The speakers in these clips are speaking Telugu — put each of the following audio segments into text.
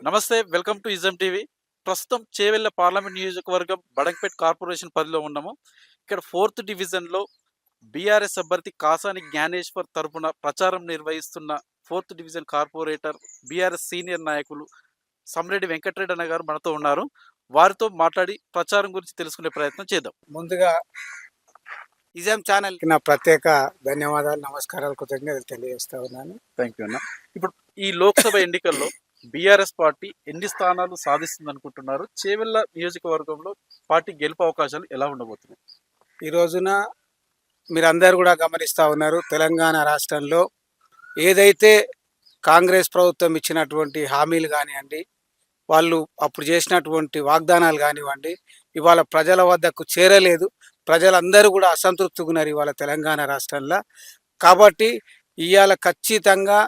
నమస్తే. Welcome to ism TV. ప్రస్తుతం చేవెళ్ల పార్లమెంట్ నియోజకవర్గం బడంగపేట్ కార్పొరేషన్ పరిధిలో ఉన్నాము. ఇక్కడ 4థ్ డివిజన్‌లో బీఆర్ఎస్ అభ్యర్థి కాసాని జ్ఞానేశ్వర్ తరపున ప్రచారం నిర్వహిస్తున్న 4థ్ డివిజన్ కార్పొరేటర్, బీఆర్ఎస్ సీనియర్ నాయకులు సమ్రెడ్డి వెంకటరెడ్డి అన్న గారు మనతో ఉన్నారు. వారితో మాట్లాడి ప్రచారం గురించి తెలుసుకునే ప్రయత్నం చేద్దాం. ముందుగా ఇజం ఛానల్కి నా ప్రత్యేక ధన్యవాదాలు, నమస్కారాలు, కృతజ్ఞతలు తెలియజేస్తా ఉన్నాను. థ్యాంక్ యూ అన్న. ఇప్పుడు ఈ లోక్సభ ఎన్నికల్లో బీఆర్ఎస్ పార్టీ ఎన్ని స్థానాలు సాధిస్తుంది అనుకుంటున్నారు? చేవెళ్ల నియోజకవర్గంలో పార్టీ గెలుపు అవకాశాలు ఎలా ఉండబోతున్నాయి? ఈ రోజున మీరందరూ కూడా గమనిస్తూ ఉన్నారు, తెలంగాణ రాష్ట్రంలో ఏదైతే కాంగ్రెస్ ప్రభుత్వం ఇచ్చినటువంటి హామీలు కానివ్వండి, వాళ్ళు అప్పుడు చేసినటువంటి వాగ్దానాలు కానివ్వండి, ఇవాళ ప్రజల వద్దకు చేరలేదు. ప్రజలందరూ కూడా అసంతృప్తిగా ఉన్నారు ఇవాళ తెలంగాణ రాష్ట్రంలో. కాబట్టి ఇవాళ ఖచ్చితంగా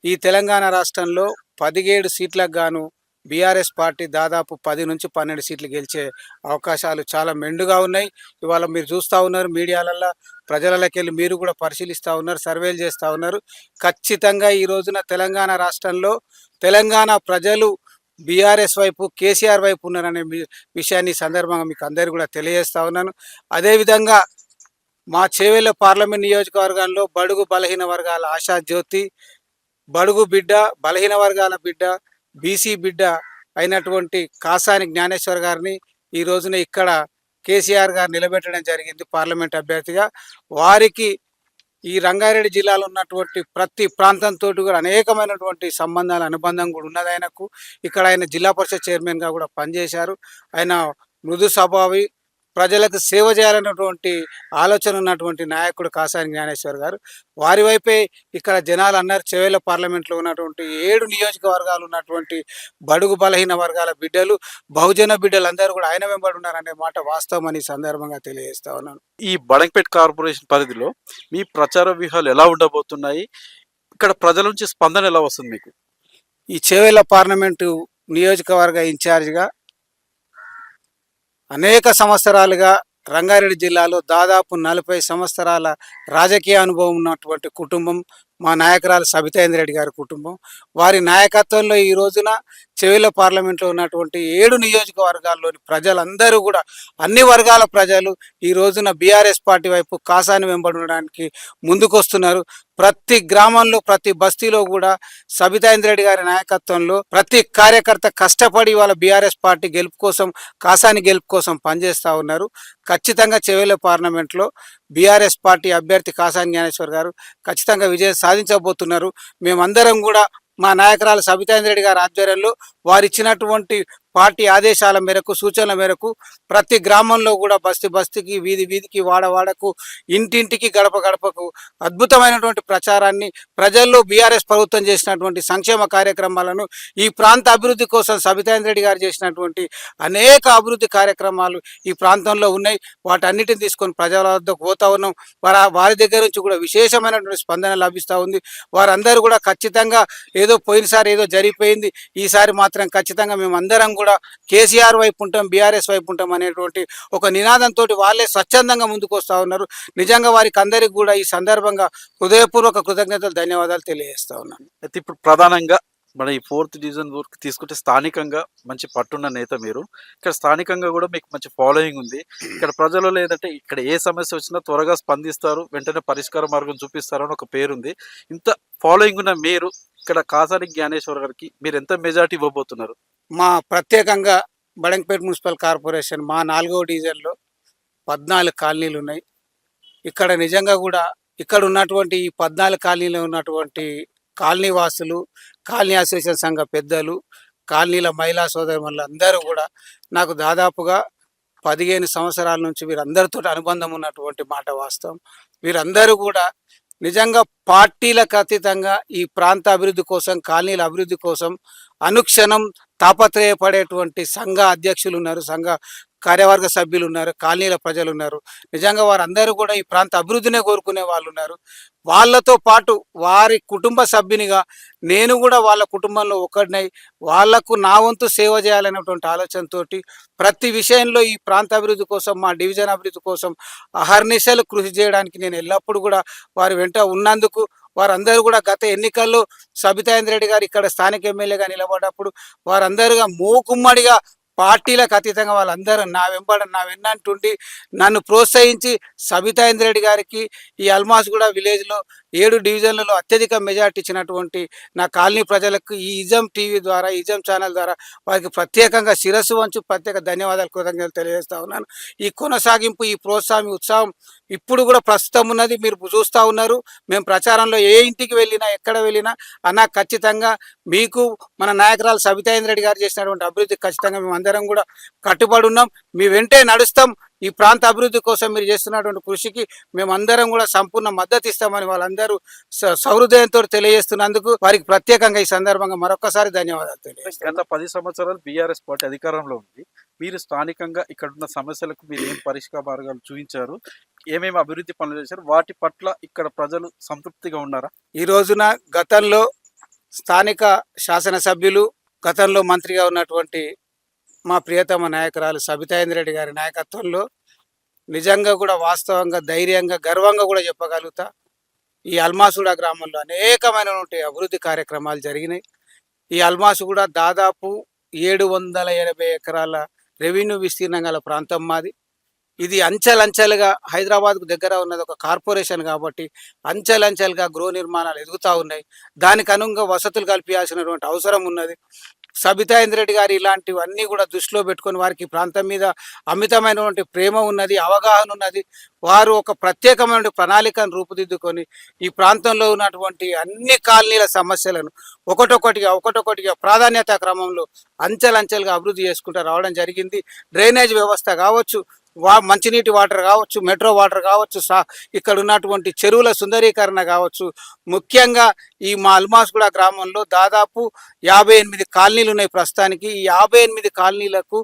ఈ తెలంగాణ రాష్ట్రంలో 17 సీట్లకు గాను బీఆర్ఎస్ పార్టీ దాదాపు 10 నుంచి 12 సీట్లు గెలిచే అవకాశాలు చాలా మెండుగా ఉన్నాయి. ఇవాళ మీరు చూస్తూ ఉన్నారు, మీడియాలల్లో ప్రజలకి వెళ్ళి మీరు కూడా పరిశీలిస్తూ ఉన్నారు, సర్వేలు చేస్తూ ఉన్నారు. ఖచ్చితంగా ఈ రోజున తెలంగాణ రాష్ట్రంలో తెలంగాణ ప్రజలు బీఆర్ఎస్ వైపు, కేసీఆర్ వైపు ఉన్నారనే విషయాన్ని సందర్భంగా మీకు అందరికీ కూడా తెలియజేస్తా ఉన్నాను. అదేవిధంగా మా చేవెళ్ల పార్లమెంట్ నియోజకవర్గంలో బడుగు బలహీన వర్గాల ఆశా జ్యోతి, బడుగు బిడ్డ, బలహీన వర్గాల బిడ్డ, బీసీ బిడ్డ అయినటువంటి కాసాని జ్ఞానేశ్వర్ గారిని ఈ రోజున ఇక్కడ కేసీఆర్ గారు నిలబెట్టడం జరిగింది పార్లమెంట్ అభ్యర్థిగా. వారికి ఈ రంగారెడ్డి జిల్లాలో ఉన్నటువంటి ప్రతి ప్రాంతంతో కూడా అనేకమైనటువంటి సంబంధాల అనుబంధం కూడా ఉన్నది ఆయనకు. ఇక్కడ ఆయన జిల్లా పరిషత్ చైర్మన్గా కూడా పనిచేశారు. ఆయన మృదు స్వభావి, ప్రజలకు సేవ చేయాలన్నటువంటి ఆలోచన ఉన్నటువంటి నాయకుడు కాసాని జ్ఞానేశ్వర్ గారు. వారి వైపే ఇక్కడ జనాలు అన్నారు, చేవెళ్ల పార్లమెంట్లో ఉన్నటువంటి 7 నియోజకవర్గాలు ఉన్నటువంటి బడుగు బలహీన వర్గాల బిడ్డలు, బహుజన బిడ్డలు అందరూ కూడా ఆయన వెంబడి ఉన్నారనే మాట వాస్తవం అని సందర్భంగా తెలియజేస్తా ఉన్నాను. ఈ బడంగపేట్ కార్పొరేషన్ పరిధిలో మీ ప్రచార వ్యూహాలు ఎలా ఉండబోతున్నాయి? ఇక్కడ ప్రజల నుంచి స్పందన ఎలా వస్తుంది మీకు? ఈ చేవెళ్ల పార్లమెంటు నియోజకవర్గ ఇన్ఛార్జిగా అనేక సంవత్సరాలుగా రంగారెడ్డి జిల్లాలో దాదాపు 40 సంవత్సరాల రాజకీయ అనుభవం ఉన్నటువంటి కుటుంబం మా నాయకురాలు సబితాయింద్ర రెడ్డి గారి కుటుంబం. వారి నాయకత్వంలో ఈ రోజున చేవెళ్ల పార్లమెంట్లో ఉన్నటువంటి 7 నియోజకవర్గాల్లోని ప్రజలందరూ కూడా, అన్ని వర్గాల ప్రజలు ఈ రోజున బీఆర్ఎస్ పార్టీ వైపు కాసాని వెంబడడానికి ముందుకొస్తున్నారు. ప్రతి గ్రామంలో, ప్రతి బస్తీలో కూడా సబితాయింద్ర రెడ్డి గారి నాయకత్వంలో ప్రతి కార్యకర్త కష్టపడి వాళ్ళ బీఆర్ఎస్ పార్టీ గెలుపు కోసం, కాసాని గెలుపు కోసం పనిచేస్తూ ఉన్నారు. ఖచ్చితంగా చేవెళ్ల పార్లమెంట్లో బీఆర్ఎస్ పార్టీ అభ్యర్థి కాసాని జ్ఞానేశ్వర్ గారు ఖచ్చితంగా విజయం సాధించబోతున్నారు. మేమందరం కూడా మా నాయకురాలు సబితాయింద్ర రెడ్డి గారి ఆధ్వర్యంలో వారు ఇచ్చినటువంటి పార్టీ ఆదేశాల మేరకు, సూచనల మేరకు ప్రతి గ్రామంలో కూడా, బస్తీ బస్తీకి, వీధి వీధికి, వాడవాడకు, ఇంటింటికి, గడప గడపకు అద్భుతమైనటువంటి ప్రచారాన్ని, ప్రజల్లో బీఆర్ఎస్ ప్రభుత్వం చేసినటువంటి సంక్షేమ కార్యక్రమాలను, ఈ ప్రాంత అభివృద్ధి కోసం సబితాయింద్ర రెడ్డి గారు చేసినటువంటి అనేక అభివృద్ధి కార్యక్రమాలు ఈ ప్రాంతంలో ఉన్నాయి. వాటన్నిటిని తీసుకొని ప్రజల వద్దకు పోతా ఉన్నాం. వారి దగ్గర నుంచి కూడా విశేషమైనటువంటి స్పందన లభిస్తూ ఉంది. వారందరూ కూడా ఖచ్చితంగా ఏదో పోయినసారి ఏదో జరిగిపోయింది, ఈసారి మాత్రం ఖచ్చితంగా మేమందరం కూడా కేసీఆర్ వైపు ఉంటాం, బీఆర్ఎస్ వైపు ఉంటాం అనేటువంటి ఒక నినాదంతో వాళ్ళే స్వచ్ఛందంగా ముందుకు వస్తూ ఉన్నారు. నిజంగా వారికి అందరికీ కూడా ఈ సందర్భంగా హృదయపూర్వక కృతజ్ఞతలు, ధన్యవాదాలు తెలియజేస్తా ఉన్నాను. అయితే ఇప్పుడు ప్రధానంగా మన ఈ 4థ్ డివిజన్ వరకు తీసుకుంటే స్థానికంగా మంచి పట్టున్న నేత మీరు. ఇక్కడ స్థానికంగా కూడా మీకు మంచి ఫాలోయింగ్ ఉంది. ఇక్కడ ప్రజలు లేదంటే ఇక్కడ ఏ సమస్య వచ్చినా త్వరగా స్పందిస్తారు, వెంటనే పరిష్కార మార్గం చూపిస్తారు అని ఒక పేరుంది. ఇంత ఫాలోయింగ్ ఉన్న మీరు ఇక్కడ కాసాని జ్ఞానేశ్వర్ గారికి మీరు ఎంత మెజార్టీ ఇవ్వబోతున్నారు? మా ప్రత్యేకంగా బడంగపేట్ మున్సిపల్ కార్పొరేషన్ మా 4వ డివిజన్లో 14 కాలనీలు ఉన్నాయి. ఇక్కడ నిజంగా కూడా ఇక్కడ ఉన్నటువంటి ఈ 14 కాలనీలో ఉన్నటువంటి కాలనీ వాసులు, కాలనీ అసోసియేషన్ సంఘ పెద్దలు, కాలనీల మహిళా సోదరులు అందరూ కూడా నాకు దాదాపుగా 15 సంవత్సరాల నుంచి వీరందరితో అనుబంధం ఉన్నటువంటి మాట వాస్తవం. వీరందరూ కూడా నిజంగా పార్టీలకు అతీతంగా ఈ ప్రాంత అభివృద్ధి కోసం, కాలనీల అభివృద్ధి కోసం అనుక్షణం తాపత్రయపడేటువంటి సంఘ అధ్యక్షులు ఉన్నారు, సంఘ కార్యవర్గ సభ్యులు ఉన్నారు, కాలనీల ప్రజలు ఉన్నారు. నిజంగా వారందరూ కూడా ఈ ప్రాంత అభివృద్ధినే కోరుకునే వాళ్ళు ఉన్నారు. వాళ్ళతో పాటు వారి కుటుంబ సభ్యునిగా నేను కూడా వాళ్ళ కుటుంబంలో ఒకడినై వాళ్లకు నా వంతు సేవ చేయాలనేటువంటి ఆలోచనతో ప్రతి విషయంలో ఈ ప్రాంత అభివృద్ధి కోసం, మా డివిజన్ అభివృద్ధి కోసం అహర్నిశలు కృషి చేయడానికి నేను ఎల్లప్పుడూ కూడా వారి వెంట ఉన్నందుకు వారందరూ కూడా గత ఎన్నికల్లో సబితాయింద్ర రెడ్డి గారు ఇక్కడ స్థానిక ఎమ్మెల్యేగా నిలబడ్డప్పుడు వారందరుగా మూకుమ్మడిగా పార్టీలకు అతీతంగా వాళ్ళందరూ నా వెన్నంటుండి నన్ను ప్రోత్సహించి సబితాయింద్ర రెడ్డి గారికి ఈ అల్మాస్గూడ విలేజ్లో 7 డివిజన్లలో అత్యధిక మెజార్టీ ఇచ్చినటువంటి నా కాలనీ ప్రజలకు ఈ ఇజం టీవీ ద్వారా ఇజం ఛానల్ ద్వారా వారికి ప్రత్యేకంగా శిరస్సు వంచి ప్రత్యేక ధన్యవాదాలు కృతజ్ఞతలు తెలియజేస్తా ఉన్నాను. ఈ కొనసాగింపు ఈ ప్రోత్సాహం ఈ ఉత్సాహం ఇప్పుడు కూడా ప్రస్తుతం ఉన్నది మీరు చూస్తూ ఉన్నారు. మేము ప్రచారంలో ఏ ఇంటికి వెళ్ళినా ఎక్కడ వెళ్ళినా అన్న ఖచ్చితంగా మీకు మన నాయకురాలు సబితాయింద్ర రెడ్డి గారు చేసినటువంటి అభివృద్ధి ఖచ్చితంగా మేము అందరం కూడా కట్టుబడి ఉన్నాం. మీ వెంటే నడుస్తాం. ఈ ప్రాంత అభివృద్ధి కోసం మీరు చేస్తున్నటువంటి కృషికి మేమందరం కూడా సంపూర్ణ మద్దతు ఇస్తామని వాళ్ళందరూ సహృదయంతో తెలియజేస్తున్నందుకు వారికి ప్రత్యేకంగా ఈ సందర్భంగా మరొకసారి ధన్యవాదాలు తెలియజేస్తాను. గత 10 సంవత్సరాలు బీఆర్ఎస్ పార్టీ అధికారంలో ఉంది. మీరు స్థానికంగా ఇక్కడ ఉన్న సమస్యలకు మీరు ఏం పరిష్కార మార్గాలు చూపించారు, ఏమేమి అభివృద్ధి పనులు చేశారు, వాటి పట్ల ఇక్కడ ప్రజలు సంతృప్తిగా ఉన్నారా? ఈ రోజున గతంలో స్థానిక శాసనసభ్యులు గతంలో మంత్రిగా ఉన్నటువంటి మా ప్రియతమ నాయకురాలు సబితాయింద్ర రెడ్డి గారి నాయకత్వంలో నిజంగా కూడా వాస్తవంగా ధైర్యంగా గర్వంగా కూడా చెప్పగలుగుతా ఈ అల్మాసుగూడ గ్రామంలో అనేకమైనటువంటి అభివృద్ధి కార్యక్రమాలు జరిగినాయి. ఈ అల్మాసుగూడ దాదాపు 780 ఎకరాల రెవెన్యూ విస్తీర్ణం గల ప్రాంతం మాది. ఇది అంచెలంచెలుగా హైదరాబాద్కు దగ్గర ఉన్నది ఒక కార్పొరేషన్ కాబట్టి అంచెలంచెలుగా గృహ నిర్మాణాలు ఎదుగుతూ ఉన్నాయి. దానికి అనుగుణంగా వసతులు కల్పించాల్సినటువంటి అవసరం ఉన్నది. సబితాయింద్ర రెడ్డి గారు ఇలాంటివన్నీ కూడా దృష్టిలో పెట్టుకొని వారికి ఈ ప్రాంతం మీద అమితమైనటువంటి ప్రేమ ఉన్నది, అవగాహన ఉన్నది. వారు ఒక ప్రత్యేకమైన ప్రణాళికను రూపుదిద్దుకొని ఈ ప్రాంతంలో ఉన్నటువంటి అన్ని కాలనీల సమస్యలను ఒకటొకటిగా ప్రాధాన్యత క్రమంలో అంచెలంచెలుగా అభివృద్ధి చేసుకుంటూ రావడం జరిగింది. డ్రైనేజ్ వ్యవస్థ కావచ్చు, మంచినీటి వాటర్ కావచ్చు, మెట్రో వాటర్ కావచ్చు, ఇక్కడ ఉన్నటువంటి చెరువుల సుందరీకరణ కావచ్చు. ముఖ్యంగా ఈ మా అల్మాస్గూడ గ్రామంలో దాదాపు 58 కాలనీలు ఉన్నాయి ప్రస్తుతానికి. ఈ 58 కాలనీలకు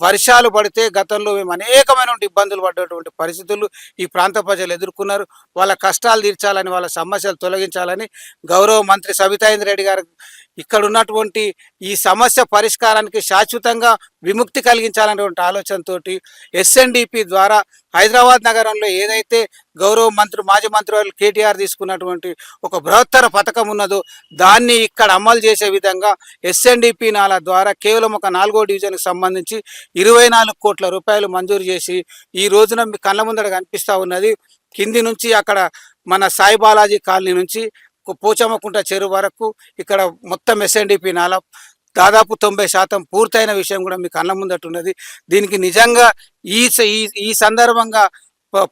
వర్షాలు పడితే గతంలో మేము అనేకమైనటువంటి ఇబ్బందులు పడ్డటువంటి పరిస్థితులు ఈ ప్రాంత ప్రజలు ఎదుర్కొన్నారు. వాళ్ళ కష్టాలు తీర్చాలని, వాళ్ళ సమస్యలు తొలగించాలని గౌరవ మంత్రి సబితాయింద్ర రెడ్డి గారు ఇక్కడ ఉన్నటువంటి ఈ సమస్య పరిష్కారానికి శాశ్వతంగా విముక్తి కలిగించాలనేటువంటి ఆలోచనతోటి ఎస్ఎన్డిపి ద్వారా హైదరాబాద్ నగరంలో ఏదైతే గౌరవ మంత్రి మాజీ మంత్రి వాళ్ళు కేటీఆర్ తీసుకున్నటువంటి ఒక బృహత్తర పథకం ఉన్నదో దాన్ని ఇక్కడ అమలు చేసే విధంగా ఎస్ఎన్డిపి నాల ద్వారా కేవలం ఒక 4వ డివిజన్కి సంబంధించి 24 కోట్ల రూపాయలు మంజూరు చేసి ఈ రోజున మీ కళ్ళ ముందర కనిపిస్తూ ఉన్నది. కింది నుంచి అక్కడ మన సాయి బాలాజీ కాలనీ నుంచి పోచమ్మకుంట చెరువు వరకు ఇక్కడ మొత్తం ఎస్ఎన్డిపి నాల దాదాపు 90% పూర్తయిన విషయం కూడా మీ కళ్ళ ముందట ఉన్నది. దీనికి నిజంగా ఈ సందర్భంగా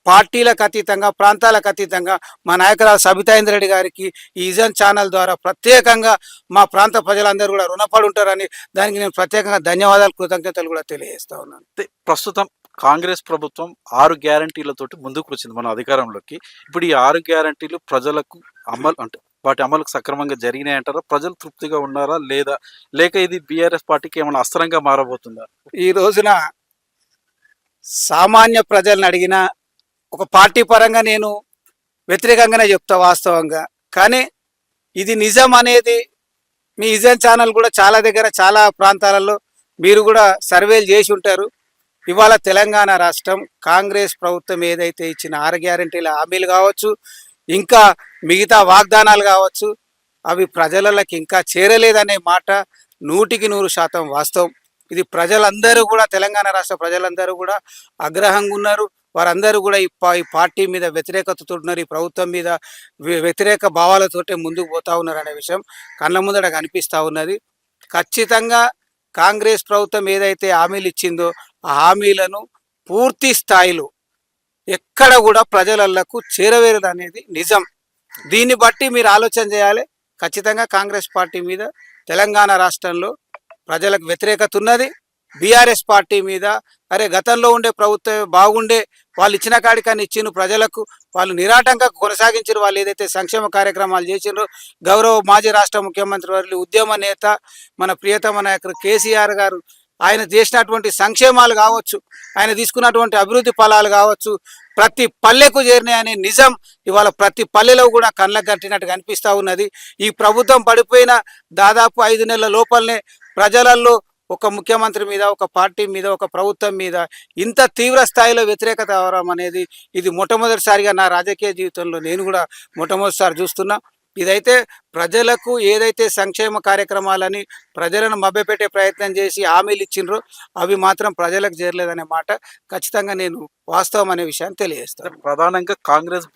పార్టీలకు అతీతంగా ప్రాంతాలకు అతీతంగా మా నాయకురాలు సబితాయింద్ర రెడ్డి గారికి ఈ ఇజన్ ఛానల్ ద్వారా ప్రత్యేకంగా మా ప్రాంత ప్రజలందరూ కూడా రుణపడి ఉంటారని దానికి నేను ప్రత్యేకంగా ధన్యవాదాలు కృతజ్ఞతలు కూడా తెలియజేస్తా ఉన్నాను. ప్రస్తుతం కాంగ్రెస్ ప్రభుత్వం 6 గ్యారంటీలతోటి ముందుకు వచ్చింది మన అధికారంలోకి. ఇప్పుడు ఈ 6 గ్యారంటీలు ప్రజలకు అమలు అంటే వాటి అమలుకు సక్రమంగా జరిగినాయంటారా? ప్రజలు తృప్తిగా ఉన్నారా లేదా, లేక ఇది బీఆర్ఎస్ పార్టీకి ఏమైనా అస్త్రంగా మారబోతుందా? ఈ రోజున సామాన్య ప్రజలను అడిగిన ఒక పార్టీ పరంగా నేను వ్యతిరేకంగానే చెప్తా వాస్తవంగా. కానీ ఇది నిజం అనేది మీ ఇజన్ ఛానల్ కూడా చాలా దగ్గర చాలా ప్రాంతాలలో మీరు కూడా సర్వేలు చేసి ఉంటారు. ఇవాళ తెలంగాణ రాష్ట్రం కాంగ్రెస్ ప్రభుత్వం ఏదైతే ఇచ్చిన 6 గ్యారెంటీల హామీలు కావచ్చు, ఇంకా మిగతా వాగ్దానాలు కావచ్చు, అవి ప్రజలకి ఇంకా చేరలేదనే మాట 100% వాస్తవం. ఇది ప్రజలందరూ కూడా తెలంగాణ రాష్ట్ర ప్రజలందరూ కూడా ఆగ్రహంగా ఉన్నారు. వారందరూ కూడా ఈ పార్టీ మీద వ్యతిరేకతతో ఉన్నారు. ఈ ప్రభుత్వం మీద వ్యతిరేక భావాలతోటే ముందుకు పోతా ఉన్నారు అనే విషయం కళ్ళ ముందట కనిపిస్తూ ఉన్నది. ఖచ్చితంగా కాంగ్రెస్ ప్రభుత్వం ఏదైతే హామీలు ఇచ్చిందో ఆ హామీలను పూర్తి స్థాయిలో ఎక్కడ కూడా ప్రజలకు చేరవేరదు అనేది నిజం. దీన్ని బట్టి మీరు ఆలోచన చేయాలి. ఖచ్చితంగా కాంగ్రెస్ పార్టీ మీద తెలంగాణ రాష్ట్రంలో ప్రజలకు వ్యతిరేకత ఉన్నది. బీఆర్ఎస్ పార్టీ మీద అరే గతంలో ఉండే ప్రభుత్వం బాగుండే, వాళ్ళు ఇచ్చిన కాడికని ఇచ్చిన ప్రజలకు వాళ్ళు నిరాటంగా కొనసాగించారు. వాళ్ళు ఏదైతే సంక్షేమ కార్యక్రమాలు చేసిండ్రో గౌరవ మాజీ రాష్ట్ర ముఖ్యమంత్రి వారి ఉద్యమ నేత మన ప్రియతమ నాయకుడు కేసీఆర్ గారు ఆయన చేసినటువంటి సంక్షేమాలు కావచ్చు, ఆయన తీసుకున్నటువంటి అభివృద్ధి ఫలాలు కావచ్చు, ప్రతి పల్లెకు చేరినాయనే నిజం ఇవాళ ప్రతి పల్లెలో కూడా కళ్ళకు కట్టినట్టు కనిపిస్తూ ఉన్నది. ఈ ప్రభుత్వం పడిపోయిన దాదాపు 5 నెలల లోపలనే ప్రజలలో ఒక ముఖ్యమంత్రి మీద, ఒక పార్టీ మీద, ఒక ప్రభుత్వం మీద ఇంత తీవ్ర స్థాయిలో వ్యతిరేకత అవడం అనేది ఇది మొట్టమొదటిసారిగా నా రాజకీయ జీవితంలో నేను కూడా మొట్టమొదటిసారి చూస్తున్నా. ఇదైతే ప్రజలకు ఏదైతే సంక్షేమ కార్యక్రమాలని ప్రజలను మభ్యపెట్టే ప్రయత్నం చేసి హామీలు ఇచ్చిండ్రో అవి మాత్రం ప్రజలకు చేరలేదనే మాట ఖచ్చితంగా నేను వాస్తవం అనే విషయాన్ని తెలియజేస్తాను. ప్రధానంగా కాంగ్రెస్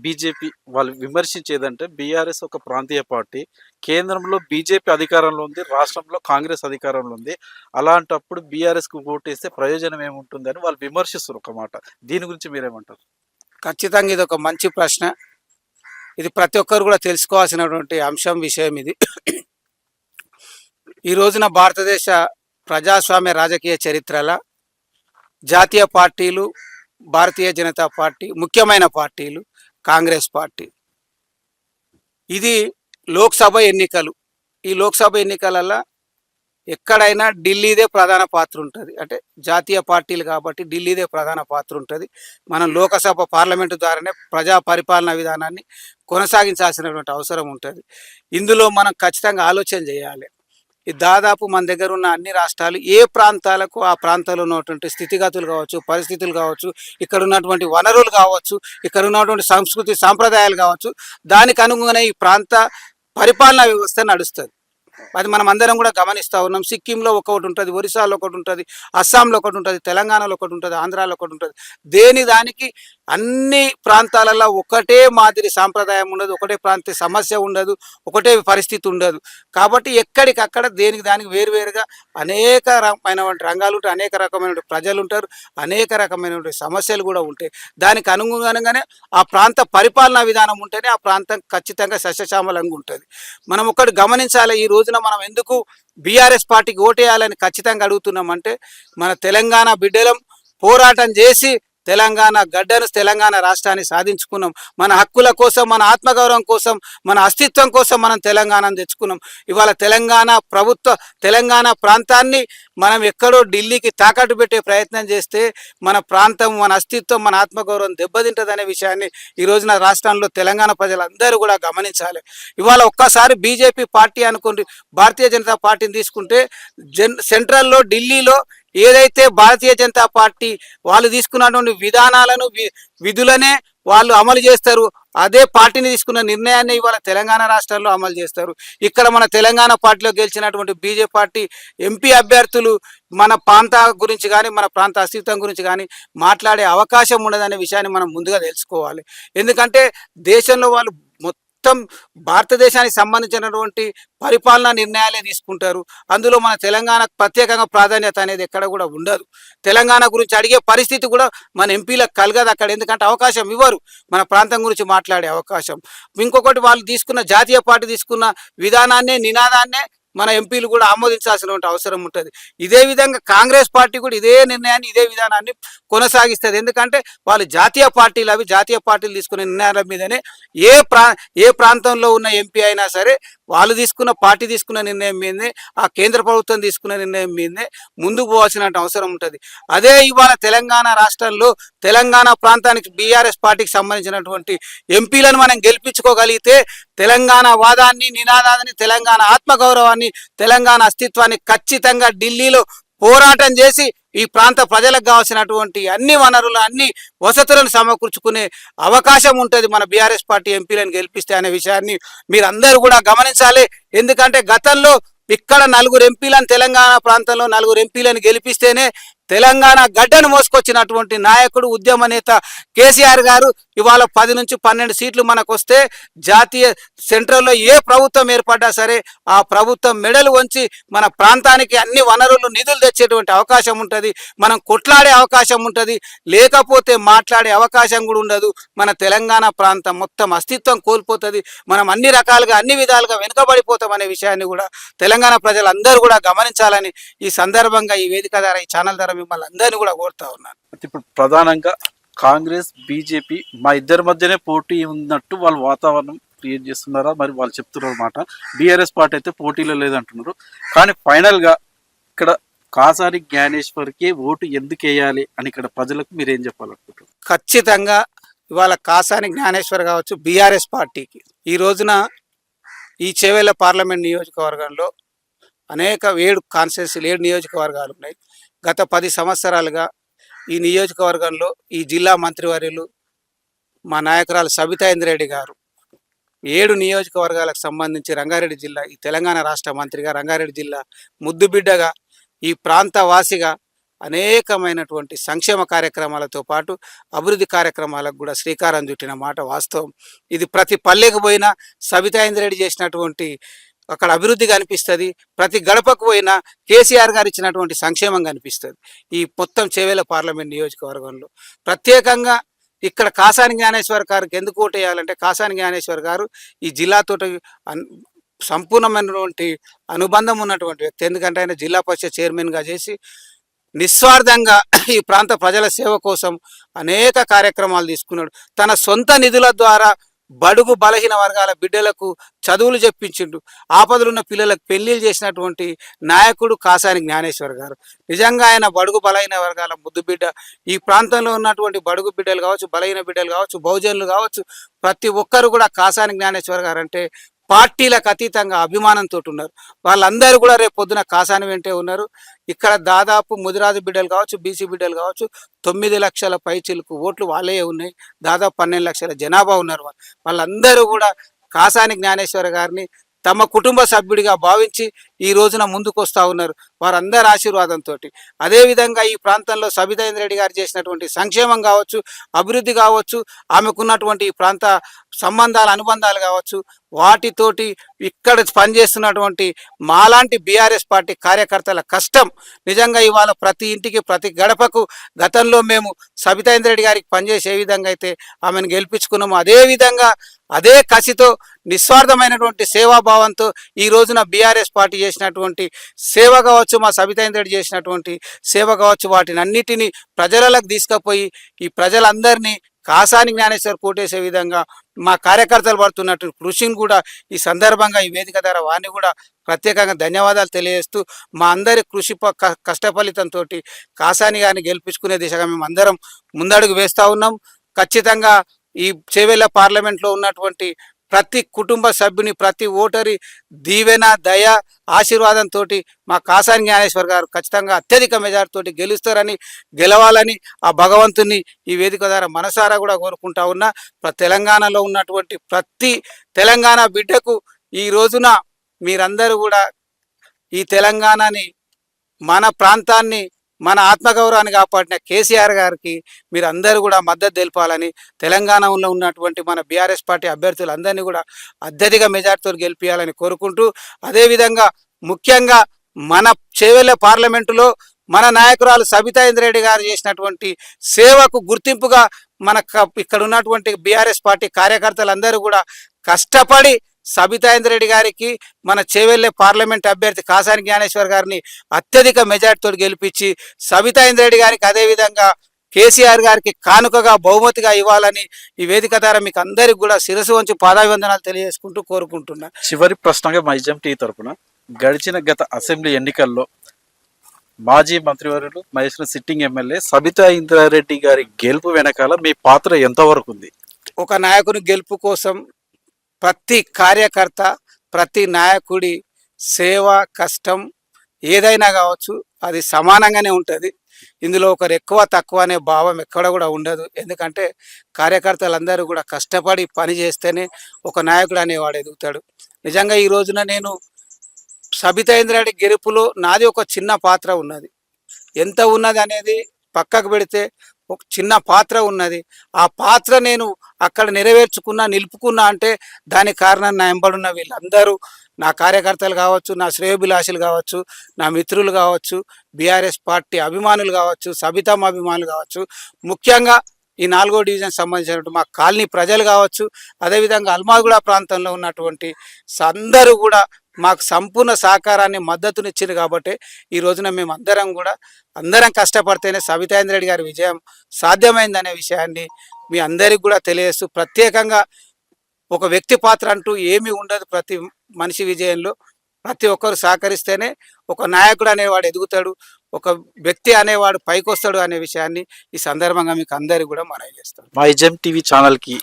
బీజేపీ వాళ్ళు విమర్శించేదంటే బీఆర్ఎస్ ఒక ప్రాంతీయ పార్టీ, కేంద్రంలో బీజేపీ అధికారంలో ఉంది, రాష్ట్రంలో కాంగ్రెస్ అధికారంలో ఉంది. అలాంటప్పుడు బీఆర్ఎస్కు ఓటేస్తే ప్రయోజనం ఏముంటుందని వాళ్ళు విమర్శిస్తారు ఒక మాట. దీని గురించి మీరేమంటారు? ఖచ్చితంగా ఇది ఒక మంచి ప్రశ్న. ఇది ప్రతి ఒక్కరు కూడా తెలుసుకోవాల్సినటువంటి అంశం, విషయం ఇది. ఈ రోజున భారతదేశ ప్రజాస్వామ్య రాజకీయ చరిత్రలో జాతీయ పార్టీలు, భారతీయ జనతా పార్టీ, ముఖ్యమైన పార్టీలు కాంగ్రెస్ పార్టీ. ఇది లోక్సభ ఎన్నికలు. ఈ లోక్సభ ఎన్నికలలో ఎక్కడైనా ఢిల్లీదే ప్రధాన పాత్ర ఉంటుంది. అంటే జాతీయ పార్టీలు కాబట్టి ఢిల్లీదే ప్రధాన పాత్ర ఉంటుంది. మనం లోకసభ పార్లమెంటు ద్వారానే ప్రజా పరిపాలన విధానాన్ని కొనసాగించాల్సినటువంటి అవసరం ఉంటుంది. ఇందులో మనం ఖచ్చితంగా ఆలోచన చేయాలి. ఈ దాదాపు మన దగ్గర ఉన్న అన్ని రాష్ట్రాలు ఏ ప్రాంతాలకు ఆ ప్రాంతాల్లో ఉన్నటువంటి స్థితిగతులు కావచ్చు, పరిస్థితులు కావచ్చు, ఇక్కడ ఉన్నటువంటి వనరులు కావచ్చు, ఇక్కడ ఉన్నటువంటి సంస్కృతి సాంప్రదాయాలు కావచ్చు, దానికి అనుగుణంగా ఈ ప్రాంత పరిపాలనా వ్యవస్థ నడుస్తుంది. అది మనం అందరం కూడా గమనిస్తూ ఉన్నాం. సిక్కింలో ఒకటి ఉంటుంది, ఒరిస్సాలో ఒకటి ఉంటుంది, అస్సాంలో ఒకటి ఉంటుంది, తెలంగాణలో ఒకటి ఉంటుంది, ఆంధ్రాలో ఒకటి ఉంటుంది. దానికి అన్ని ప్రాంతాలలో ఒకటే మాదిరి సాంప్రదాయం ఉండదు, ఒకటే ప్రాంతీయ సమస్య ఉండదు, ఒకటే పరిస్థితి ఉండదు. కాబట్టి ఎక్కడికక్కడ దానికి వేరువేరుగా అనేక రకమైనటువంటి రంగాలు ఉంటాయి, అనేక రకమైన ప్రజలు ఉంటారు, అనేక రకమైనటువంటి సమస్యలు కూడా ఉంటాయి. దానికి అనుగుణంగానే ఆ ప్రాంత పరిపాలనా విధానం ఉంటేనే ఆ ప్రాంతం ఖచ్చితంగా సస్యశ్యామలంగా ఉంటుంది. మనం ఒకటి గమనించాలి. ఈ రోజున మనం ఎందుకు బీఆర్ఎస్ పార్టీకి ఓటేయాలని ఖచ్చితంగా అడుగుతున్నామంటే, మన తెలంగాణ బిడ్డలం పోరాటం చేసి తెలంగాణ గడ్డను, తెలంగాణ రాష్ట్రాన్ని సాధించుకున్నాం. మన హక్కుల కోసం, మన ఆత్మగౌరవం కోసం, మన అస్తిత్వం కోసం మనం తెలంగాణను తెచ్చుకున్నాం. ఇవాళ తెలంగాణ ప్రాంతాన్ని మనం ఎక్కడో ఢిల్లీకి తాకట్టు పెట్టే ప్రయత్నం చేస్తే మన ప్రాంతం, మన అస్తిత్వం, మన ఆత్మగౌరవం దెబ్బతింటదనే విషయాన్ని ఈ రోజున రాష్ట్రంలో తెలంగాణ ప్రజలందరూ కూడా గమనించాలి. ఇవాళ ఒక్కసారి బీజేపీ పార్టీ అనుకోండి, భారతీయ జనతా పార్టీని తీసుకుంటే సెంట్రల్లో, ఢిల్లీలో ఏదైతే భారతీయ జనతా పార్టీ వాళ్ళు తీసుకున్నటువంటి విధానాలను, విధులనే వాళ్ళు అమలు చేస్తారు. అదే పార్టీని తీసుకున్న నిర్ణయాన్ని ఇవాళ తెలంగాణ రాష్ట్రంలో అమలు చేస్తారు. ఇక్కడ మన తెలంగాణ పార్టీలో గెలిచినటువంటి బీజేపీ పార్టీ ఎంపీ అభ్యర్థులు మన ప్రాంత గురించి కానీ, మన ప్రాంత అస్తిత్వం గురించి కానీ మాట్లాడే అవకాశం ఉండదనే విషయాన్ని మనం ముందుగా తెలుసుకోవాలి. ఎందుకంటే దేశంలో వాళ్ళు మొత్తం భారతదేశానికి సంబంధించినటువంటి పరిపాలనా నిర్ణయాలే తీసుకుంటారు. అందులో మన తెలంగాణకు ప్రత్యేకంగా ప్రాధాన్యత అనేది ఎక్కడ కూడా ఉండదు. తెలంగాణ గురించి అడిగే పరిస్థితి కూడా మన ఎంపీలకు కలగదు అక్కడ. ఎందుకంటే అవకాశం ఇవ్వరు మన ప్రాంతం గురించి మాట్లాడే అవకాశం. ఇంకొకటి, వాళ్ళు తీసుకున్న జాతీయ పార్టీ తీసుకున్న విధానాన్నే, నినాదాన్నే మన ఎంపీలు కూడా ఆమోదించాల్సినటువంటి అవసరం ఉంటుంది. ఇదే విధంగా కాంగ్రెస్ పార్టీ కూడా ఇదే నిర్ణయాన్ని, ఇదే విధానాన్ని కొనసాగిస్తుంది. ఎందుకంటే వాళ్ళు జాతీయ పార్టీలు, అవి జాతీయ పార్టీలు తీసుకునే నిర్ణయాల మీదనే ఏ ప్రాంతంలో ఉన్న ఎంపీ అయినా సరే వాళ్ళు పార్టీ తీసుకున్న నిర్ణయం మీదనే, ఆ కేంద్ర ప్రభుత్వం తీసుకున్న నిర్ణయం మీదనే ముందుకు పోవాల్సిన అవసరం ఉంటుంది. అదే ఇవాళ తెలంగాణ రాష్ట్రంలో తెలంగాణ ప్రాంతానికి బీఆర్ఎస్ పార్టీకి సంబంధించినటువంటి ఎంపీలను మనం గెలిపించుకోగలిగితే తెలంగాణ వాదాన్ని, నినాదాన్ని, తెలంగాణ ఆత్మగౌరవాన్ని, తెలంగాణ అస్తిత్వాన్ని ఖచ్చితంగా ఢిల్లీలో పోరాటం చేసి ఈ ప్రాంత ప్రజలకు కావాల్సినటువంటి అన్ని వనరులు, అన్ని వసతులను సమకూర్చుకునే అవకాశం ఉంటుంది మన బీఆర్ఎస్ పార్టీ ఎంపీలను గెలిపిస్తే అనే విషయాన్ని మీరందరూ కూడా గమనించాలి. ఎందుకంటే గతంలో ఇక్కడ 4 ఎంపీలను, తెలంగాణ ప్రాంతంలో 4 ఎంపీలను గెలిపిస్తేనే తెలంగాణ గడ్డను మోసుకొచ్చినటువంటి నాయకుడు, ఉద్యమ నేత కేసీఆర్ గారు ఇవాళ 10 నుంచి 12 సీట్లు మనకు వస్తే జాతీయ సెంట్రల్లో ఏ ప్రభుత్వం ఏర్పడ్డా సరే ఆ ప్రభుత్వం మెడలు వంచి మన ప్రాంతానికి అన్ని వనరులు, నిధులు తెచ్చేటువంటి అవకాశం ఉంటుంది. మనం కొట్లాడే అవకాశం ఉంటుంది, లేకపోతే మాట్లాడే అవకాశం కూడా ఉండదు. మన తెలంగాణ ప్రాంతం మొత్తం అస్తిత్వం కోల్పోతుంది. మనం అన్ని రకాలుగా, అన్ని విధాలుగా వెనుకబడిపోతాం అనే విషయాన్ని కూడా తెలంగాణ ప్రజలందరూ కూడా గమనించాలని ఈ సందర్భంగా, ఈ వేదిక ద్వారా, ఈ ఛానల్ ద్వారా మిమ్మల్ని అందరినీ కూడా కోరుతా ఉన్నాను. ఇప్పుడు ప్రధానంగా కాంగ్రెస్, బీజేపీ మా ఇద్దరి మధ్యనే పోటీ ఉన్నట్టు వాళ్ళు వాతావరణం క్రియేట్ చేస్తున్నారా, మరి వాళ్ళు చెప్తున్నారు అన్నమాట. బీఆర్ఎస్ పార్టీ అయితే పోటీలో లేదంటున్నారు. కానీ ఫైనల్గా ఇక్కడ కాసాని జ్ఞానేశ్వర్కి ఓటు ఎందుకు వేయాలి అని ఇక్కడ ప్రజలకు మీరేం చెప్పాలనుకుంటున్నారు? ఖచ్చితంగా ఇవాళ కాసాని జ్ఞానేశ్వర్ కావచ్చు బీఆర్ఎస్ పార్టీకి ఈ రోజున ఈ చేవెళ్ళ పార్లమెంట్ నియోజకవర్గంలో అనేక 7 కాన్స్టిట్యున్సీలు, 7 నియోజకవర్గాలు ఉన్నాయి. గత 10 సంవత్సరాలుగా ఈ నియోజకవర్గంలో ఈ జిల్లా మంత్రివర్యులు మా నాయకురాలు సబితా ఇంద్రెడ్డి గారు 7 నియోజకవర్గాలకు సంబంధించి రంగారెడ్డి జిల్లా ఈ తెలంగాణ రాష్ట్ర మంత్రిగా, రంగారెడ్డి జిల్లా ముద్దుబిడ్డగా, ఈ ప్రాంత వాసిగా అనేకమైనటువంటి సంక్షేమ కార్యక్రమాలతో పాటు అభివృద్ధి కార్యక్రమాలకు కూడా శ్రీకారం చుట్టిన మాట వాస్తవం. ఇది ప్రతి పల్లెకు పోయినా సబితా ఇంద్రారెడ్డి చేసినటువంటి అక్కడ అభివృద్ధి కనిపిస్తుంది. ప్రతి గడపకు పోయినా కేసీఆర్ గారు ఇచ్చినటువంటి సంక్షేమం కనిపిస్తుంది. ఈ మొత్తం చేవేళ్ల పార్లమెంట్ నియోజకవర్గంలో ప్రత్యేకంగా ఇక్కడ కాసాని జ్ఞానేశ్వర్ గారికి ఎందుకు ఓటు వేయాలంటే, కాసాని జ్ఞానేశ్వర్ గారు ఈ జిల్లాతో సంపూర్ణమైనటువంటి అనుబంధం ఉన్నటువంటి వ్యక్తి. ఎందుకంటే ఆయన జిల్లా పరిషత్ చైర్మన్గా చేసి నిస్వార్థంగా ఈ ప్రాంత ప్రజల సేవ కోసం అనేక కార్యక్రమాలు తీసుకున్నాడు. తన సొంత నిధుల ద్వారా బడుగు బలహీన వర్గాల బిడ్డలకు చదువులు చెప్పించిండు. ఆపదలున్న పిల్లలకు పెళ్లిళ్ళు చేసినటువంటి నాయకుడు కాసాని జ్ఞానేశ్వర్ గారు. నిజంగా ఆయన బడుగు బలహీన వర్గాల ముద్దు బిడ్డ. ఈ ప్రాంతంలో ఉన్నటువంటి బడుగు బిడ్డలు కావచ్చు, బలహీన బిడ్డలు కావచ్చు, బహుజనులు కావచ్చు, ప్రతి ఒక్కరు కూడా కాసాని జ్ఞానేశ్వర్ గారు అంటే పార్టీలకు అతీతంగా అభిమానంతో ఉన్నారు. వాళ్ళందరూ కూడా రేపు పొద్దున కాసాని వెంటే ఉన్నారు. ఇక్కడ దాదాపు ముదిరాజు బిడ్డలు కావచ్చు, బీసీ బిడ్డలు కావచ్చు, 9 లక్షల పైచిలకు ఓట్లు వాళ్ళే ఉన్నాయి. దాదాపు 12 లక్షల జనాభా ఉన్నారు. వాళ్ళందరూ కూడా కాసాని జ్ఞానేశ్వర గారిని తమ కుటుంబ సభ్యుడిగా భావించి ఈ రోజున ముందుకు వస్తూ ఉన్నారు, వారందరి ఆశీర్వాదంతో. అదేవిధంగా ఈ ప్రాంతంలో సబితా ఇంద్రారెడ్డి గారు చేసినటువంటి సంక్షేమం కావచ్చు, అభివృద్ధి కావచ్చు, ఆమెకున్నటువంటి ఈ ప్రాంత సంబంధాలు అనుబంధాలు కావచ్చు, వాటితోటి ఇక్కడ పనిచేస్తున్నటువంటి మాలాంటి బీఆర్ఎస్ పార్టీ కార్యకర్తల కష్టం నిజంగా ఇవాళ ప్రతి ఇంటికి ప్రతి గడపకు గతంలో మేము సబితా ఇంద్రారెడ్డి గారికి పనిచేసే ఏ విధంగా అయితే ఆమెను గెలిపించుకున్నాము, అదేవిధంగా అదే కసితో నిస్వార్థమైనటువంటి సేవాభావంతో ఈ రోజున బీఆర్ఎస్ పార్టీ చేసినటువంటి సేవ కావచ్చు, మా సబితా ఇంద్రారెడ్డి చేసినటువంటి సేవ కావచ్చు, వాటిని అన్నిటినీ ప్రజలకు తీసుకుపోయి ఈ ప్రజలందరినీ కాసాని జ్ఞానేశ్వర్ కోటేసే విధంగా మా కార్యకర్తలు పడుతున్నట్టు కృషిని కూడా ఈ సందర్భంగా ఈ వేదిక ద్వారా వారిని కూడా ప్రత్యేకంగా ధన్యవాదాలు తెలియజేస్తూ, మా అందరి కృషి కష్టఫలితంతో కాసాని గారిని గెలిపించుకునే దిశగా మేము అందరం ముందడుగు వేస్తూ ఉన్నాం. ఖచ్చితంగా ఈ చేవెళ్ల పార్లమెంట్లో ఉన్నటువంటి ప్రతి కుటుంబ సభ్యుని, ప్రతి ఓటరి దీవెన, దయ, ఆశీర్వాదంతో మా కాసాని జ్ఞానేశ్వర్ గారు ఖచ్చితంగా అత్యధిక మెజార్టీతోటి గెలుస్తారని, గెలవాలని ఆ భగవంతుని ఈ వేదిక ద్వారా మనసారా కూడా కోరుకుంటా ఉన్నా. తెలంగాణలో ఉన్నటువంటి ప్రతి తెలంగాణ బిడ్డకు ఈ రోజున మీరందరూ కూడా ఈ తెలంగాణని, మన ప్రాంతాన్ని, మన ఆత్మగౌరవాన్ని కాపాడిన కేసీఆర్ గారికి మీరు అందరూ కూడా మద్దతు తెలపాలని, తెలంగాణలో ఉన్నటువంటి మన బీఆర్ఎస్ పార్టీ అభ్యర్థులందరినీ కూడా అత్యధిక మెజార్టీతో గెలిపించాలని కోరుకుంటూ, అదేవిధంగా ముఖ్యంగా మన చేవెళ్ల పార్లమెంటులో మన నాయకురాలు సబితా ఇంద్రారెడ్డి గారు చేసినటువంటి సేవకు గుర్తింపుగా మన ఇక్కడ ఉన్నటువంటి బీఆర్ఎస్ పార్టీ కార్యకర్తలందరూ కూడా కష్టపడి సబితా ఇంద్రారెడ్డి గారికి, మన చేవెళ్లే పార్లమెంట్ అభ్యర్థి కాసాని జ్ఞానేశ్వర్ గారిని అత్యధిక మెజార్టీతో గెలిపించి సబితా ఇంద్రారెడ్డి గారికి, అదేవిధంగా కేసీఆర్ గారికి కానుకగా బహుమతిగా ఇవ్వాలని ఈ వేదిక ద్వారా మీకు అందరికి కూడా శిరసు వంచి పాదాభివందనాలు తెలియజేసుకుంటూ కోరుకుంటున్నా. చివరి ప్రశ్నగా మైజం టీ తరపున గడిచిన గత అసెంబ్లీ ఎన్నికల్లో మాజీ మంత్రివర్యులు మహేశ్వరం సిట్టింగ్ ఎమ్మెల్యే సబితా ఇంద్రారెడ్డి గారి గెలుపు వెనకాల మీ పాత్ర ఎంతవరకు ఉంది? ఒక నాయకుని గెలుపు కోసం ప్రతి కార్యకర్త, ప్రతి నాయకుడి సేవ, కష్టం ఏదైనా కావచ్చు అది సమానంగానే ఉంటుంది. ఇందులో ఒకరు ఎక్కువ తక్కువ అనే భావం ఎక్కడ కూడా ఉండదు. ఎందుకంటే కార్యకర్తలందరూ కూడా కష్టపడి పని చేస్తేనే ఒక నాయకుడు అనేవాడు ఎదుగుతాడు. నిజంగా ఈ రోజున నేను సబితా ఇంద్రారెడ్డి గెలుపులో నాది ఒక చిన్న పాత్ర ఉన్నది. ఎంత ఉన్నది అనేది పక్కకు పెడితే ఒక చిన్న పాత్ర ఉన్నది. ఆ పాత్ర నేను అక్కడ నెరవేర్చుకున్నా, నిలుపుకున్నా అంటే దానికి కారణం నా వెంబడున్న వీళ్ళందరూ, నా కార్యకర్తలు కావచ్చు, నా శ్రేయోభిలాషులు కావచ్చు, నా మిత్రులు కావచ్చు, బీఆర్ఎస్ పార్టీ అభిమానులు కావచ్చు, సబితమ్మ అభిమానులు కావచ్చు, ముఖ్యంగా ఈ 4వ డివిజన్ సంబంధించినటువంటి మా కాలనీ ప్రజలు కావచ్చు, అదేవిధంగా అల్మాగూడ ప్రాంతంలో ఉన్నటువంటి అందరూ కూడా మాకు సంపూర్ణ సహకారాన్ని, మద్దతునిచ్చింది. కాబట్టి ఈ రోజున మేము అందరం కష్టపడితేనే సబితా ఇంద్రారెడ్డి గారి విజయం సాధ్యమైందనే విషయాన్ని మీ అందరికి కూడా తెలియజేస్తూ, ప్రత్యేకంగా ఒక వ్యక్తి పాత్ర అంటూ ఏమీ ఉండదు. ప్రతి మనిషి విజయంలో ప్రతి ఒక్కరు సహకరిస్తేనే ఒక నాయకుడు అనేవాడు ఎదుగుతాడు, ఒక వ్యక్తి అనేవాడు పైకి వస్తాడు అనే విషయాన్ని ఈ సందర్భంగా మీకు అందరికీ కూడా మనవి చేస్తాను. మైజం టీవీ ఛానల్కి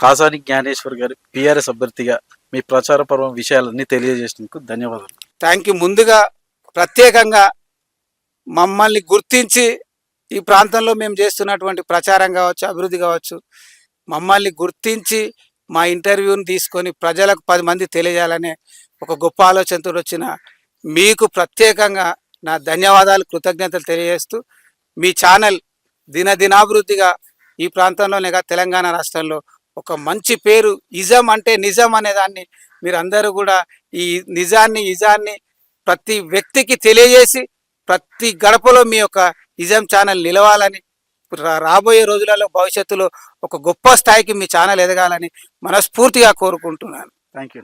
కాసాని జ్ఞానేశ్వర్ గారి బీఆర్ఎస్ అభ్యర్థిగా మీ ప్రచార పర్వం విషయాలన్నీ తెలియజేసినందుకు ధన్యవాదాలు. Thank you. ముందుగా ప్రత్యేకంగా మమ్మల్ని గుర్తించి ఈ ప్రాంతంలో మేము చేస్తున్నటువంటి ప్రచారం కావచ్చు, అభివృద్ధి కావచ్చు, మమ్మల్ని గుర్తించి మా ఇంటర్వ్యూని తీసుకొని ప్రజలకు 10 మంది తెలియజేయాలనే ఒక గొప్ప ఆలోచనతో వచ్చిన మీకు ప్రత్యేకంగా నా ధన్యవాదాలు, కృతజ్ఞతలు తెలియజేస్తూ మీ ఛానల్ దినదినాభివృద్ధిగా ఈ ప్రాంతంలోనే కాదు తెలంగాణ రాష్ట్రంలో ఒక మంచి పేరు, ఇజం అంటే నిజం అనే దాన్ని మీరందరూ కూడా ఈ ఇజాన్ని ప్రతి వ్యక్తికి తెలియజేసి ప్రతి గడపలో మీ యొక్క ఇజం ఛానల్ నిలవాలని, రాబోయే రోజులలో భవిష్యత్తులో ఒక గొప్ప స్థాయికి మీ ఛానల్ ఎదగాలని మనస్ఫూర్తిగా కోరుకుంటున్నాను. Thank you.